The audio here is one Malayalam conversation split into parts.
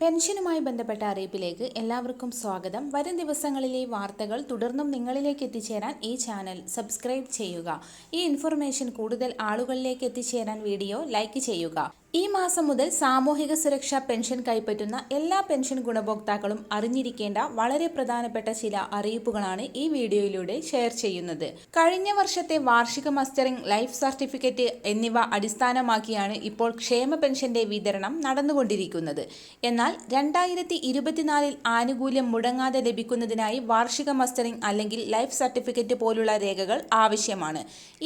പെൻഷനുമായി ബന്ധപ്പെട്ട അറിയിപ്പിലേക്ക് എല്ലാവർക്കും സ്വാഗതം. വരും ദിവസങ്ങളിലെ വാർത്തകൾ തുടർന്നും നിങ്ങളിലേക്ക് എത്തിച്ചേരാൻ ഈ ചാനൽ സബ്സ്ക്രൈബ് ചെയ്യുക. ഈ ഇൻഫർമേഷൻ കൂടുതൽ ആളുകളിലേക്ക് എത്തിച്ചേരാൻ വീഡിയോ ലൈക്ക് ചെയ്യുക. ഈ മാസം മുതൽ സാമൂഹിക സുരക്ഷാ പെൻഷൻ കൈപ്പറ്റുന്ന എല്ലാ പെൻഷൻ ഗുണഭോക്താക്കളും അറിഞ്ഞിരിക്കേണ്ട വളരെ പ്രധാനപ്പെട്ട ചില അറിയിപ്പുകളാണ് ഈ വീഡിയോയിലൂടെ ഷെയർ ചെയ്യുന്നത്. കഴിഞ്ഞ വർഷത്തെ വാർഷിക മസ്റ്ററിംഗ്, ലൈഫ് സർട്ടിഫിക്കറ്റ് എന്നിവ അടിസ്ഥാനമാക്കിയാണ് ഇപ്പോൾ ക്ഷേമ പെൻഷന്റെ വിതരണം നടന്നുകൊണ്ടിരിക്കുന്നത്. എന്നാൽ 2024 ആനുകൂല്യം മുടങ്ങാതെ ലഭിക്കുന്നതിനായി വാർഷിക മസ്റ്ററിംഗ് അല്ലെങ്കിൽ ലൈഫ് സർട്ടിഫിക്കറ്റ് പോലുള്ള രേഖകൾ ആവശ്യമാണ്.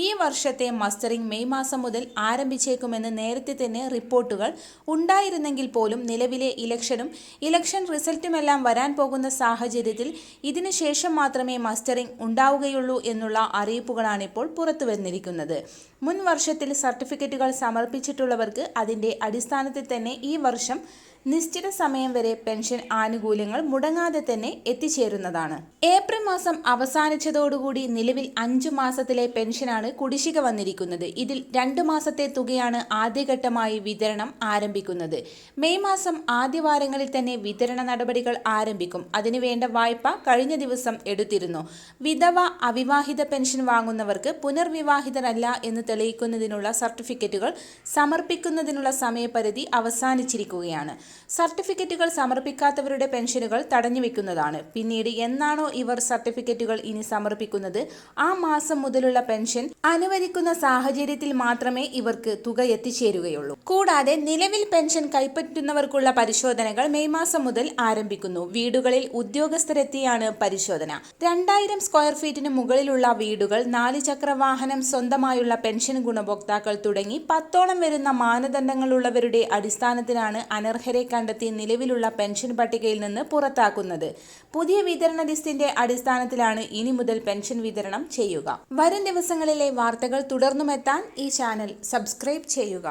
ഈ വർഷത്തെ മസ്റ്ററിംഗ് മെയ് മാസം മുതൽ ആരംഭിച്ചേക്കുമെന്ന് നേരത്തെ തന്നെ റിപ്പോർട്ടുകൾ ഉണ്ടായിരുന്നെങ്കിൽ പോലും നിലവിലെ ഇലക്ഷൻ റിസൾട്ടുമെല്ലാം വരാൻ പോകുന്ന സാഹചര്യത്തിൽ ഇതിനുശേഷം മാത്രമേ മസ്റ്ററിംഗ് ഉണ്ടാവുകയുള്ളൂ എന്നുള്ള അറിയിപ്പുകളാണിപ്പോൾ പുറത്തു വന്നിരിക്കുന്നത്. മുൻ വർഷത്തിൽ സർട്ടിഫിക്കറ്റുകൾ സമർപ്പിച്ചിട്ടുള്ളവർക്ക് അതിന്റെ അടിസ്ഥാനത്തിൽ തന്നെ ഈ വർഷം നിശ്ചിത സമയം വരെ പെൻഷൻ ആനുകൂല്യങ്ങൾ മുടങ്ങാതെ തന്നെ എത്തിച്ചേരുന്നതാണ്. ഏപ്രിൽ മാസം അവസാനിച്ചതോടുകൂടി നിലവിൽ 5 മാസത്തിലെ പെൻഷനാണ് കുടിശ്ശിക വന്നിരിക്കുന്നത്. ഇതിൽ 2 മാസത്തെ തുകയാണ് ആദ്യഘട്ടമായി വിതരണം ആരംഭിക്കുന്നത്. മെയ് മാസം ആദ്യവാരങ്ങളിൽ തന്നെ വിതരണ നടപടികൾ ആരംഭിക്കും. അതിനുവേണ്ട വായ്പ കഴിഞ്ഞ ദിവസം എടുത്തിരുന്നു. വിധവ, അവിവാഹിത പെൻഷൻ വാങ്ങുന്നവർക്ക് പുനർവിവാഹിതരല്ല എന്ന് തെളിയിക്കുന്നതിനുള്ള സർട്ടിഫിക്കറ്റുകൾ സമർപ്പിക്കുന്നതിനുള്ള സമയപരിധി അവസാനിച്ചിരിക്കുകയാണ്. സർട്ടിഫിക്കറ്റുകൾ സമർപ്പിക്കാത്തവരുടെ പെൻഷനുകൾ തടഞ്ഞുവെക്കുന്നതാണ്. പിന്നീട് എന്നാണോ ഇവർ സർട്ടിഫിക്കറ്റുകൾ ഇനി സമർപ്പിക്കുന്നത് ആ മാസം മുതലുള്ള പെൻഷൻ അനുവദിക്കുന്ന സാഹചര്യത്തിൽ മാത്രമേ ഇവർക്ക് തുക എത്തിച്ചേരുകയുള്ളൂ. കൂടാതെ നിലവിൽ പെൻഷൻ കൈപ്പറ്റുന്നവർക്കുള്ള പരിശോധനകൾ മെയ് മാസം മുതൽ ആരംഭിക്കുന്നു. വീടുകളിൽ ഉദ്യോഗസ്ഥരെത്തിയാണ് പരിശോധന. 2000 സ്ക്വയർ ഫീറ്റിന് മുകളിലുള്ള വീടുകൾ, 4 ചക്ര വാഹനം സ്വന്തമായുള്ള പെൻഷൻ ഗുണഭോക്താക്കൾ തുടങ്ങി 10ഓളം വരുന്ന മാനദണ്ഡങ്ങളുള്ളവരുടെ അടിസ്ഥാനത്തിലാണ് അനർഹരെ കണ്ടെത്തി നിലവിലുള്ള പെൻഷൻ പട്ടികയിൽ നിന്ന് പുറത്താക്കുന്നത്. പുതിയ വിതരണ ലിസ്റ്റിന്റെ അടിസ്ഥാനത്തിലാണ് ഇനി മുതൽ പെൻഷൻ വിതരണം ചെയ്യുക. വരും ദിവസങ്ങളിലെ വാർത്തകൾ തുടർന്നുമെത്താൻ ഈ ചാനൽ സബ്സ്ക്രൈബ് ചെയ്യുക.